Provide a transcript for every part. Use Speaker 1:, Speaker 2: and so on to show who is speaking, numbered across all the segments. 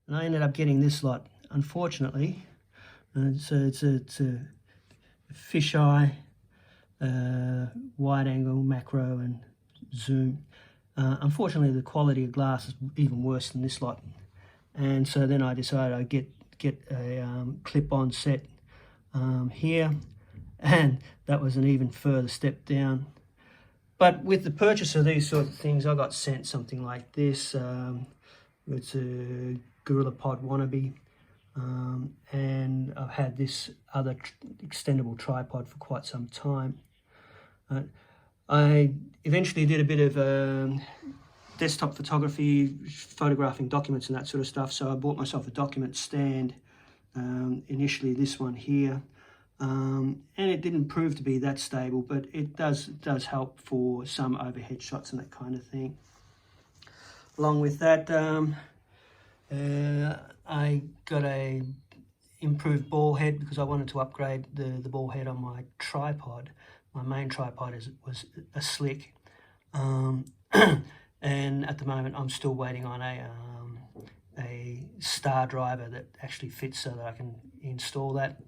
Speaker 1: and I ended up getting this lot. Unfortunately, it's a fisheye, wide angle, macro, and zoom. Unfortunately, the quality of glass is even worse than this lot, and so then I decided I'd get a clip-on set here, and that was an even further step down. But with the purchase of these sort of things, I got sent something like this. It's a GorillaPod wannabe, and I've had this other extendable tripod for quite some time. I eventually did a bit of desktop photography, photographing documents and that sort of stuff, so I bought myself a document stand, initially this one here, and it didn't prove to be that stable, but it does help for some overhead shots and that kind of thing. Along with that, I got a improved ball head because I wanted to upgrade the ball head on my tripod. My main tripod was a slick, and at the moment I'm still waiting on a star driver that actually fits so that I can install that.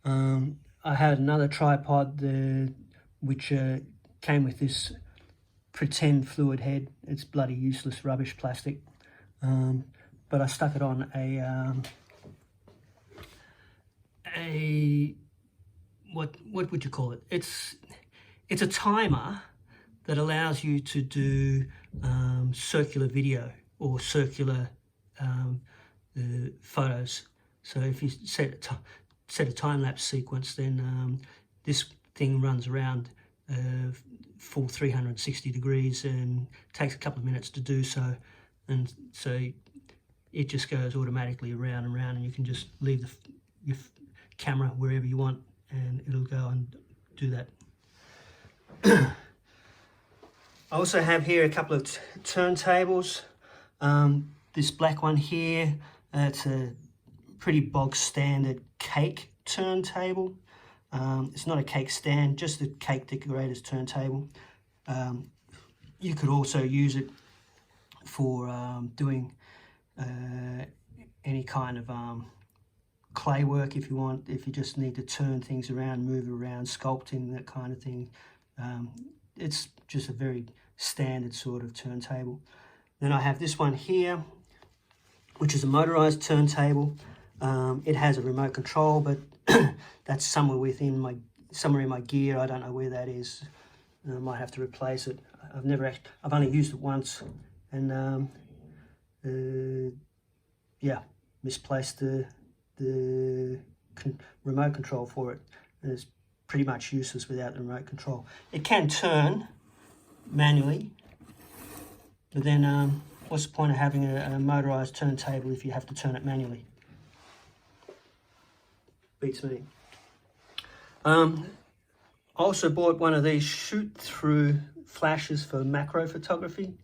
Speaker 1: I had another tripod which came with this pretend fluid head. It's bloody useless rubbish plastic, but I stuck it on what would you call it? It's a timer that allows you to do circular video or circular photos. So if you set a time-lapse sequence, then this thing runs around full 360 degrees and takes a couple of minutes to do so, and so it just goes automatically around and around, and you can just leave your camera wherever you want and it'll go and do that. I also have here a couple of turntables. This black one here, it's a pretty bog standard cake turntable. It's not a cake stand, just a cake decorator's turntable. You could also use it for doing any kind of clay work if you want, if you just need to turn things around, move it around, sculpting, that kind of thing. It's just a very standard sort of turntable. Then I have this one here, which is a motorized turntable. It has a remote control, but that's somewhere in my gear. I don't know where that is. I might have to replace it. I've only used it once, and yeah, misplaced the remote control for it, and it's pretty much useless without the remote control. It can turn manually, but then what's the point of having a motorized turntable if you have to turn it manually? Beats me. I also bought one of these shoot-through flashes for macro photography.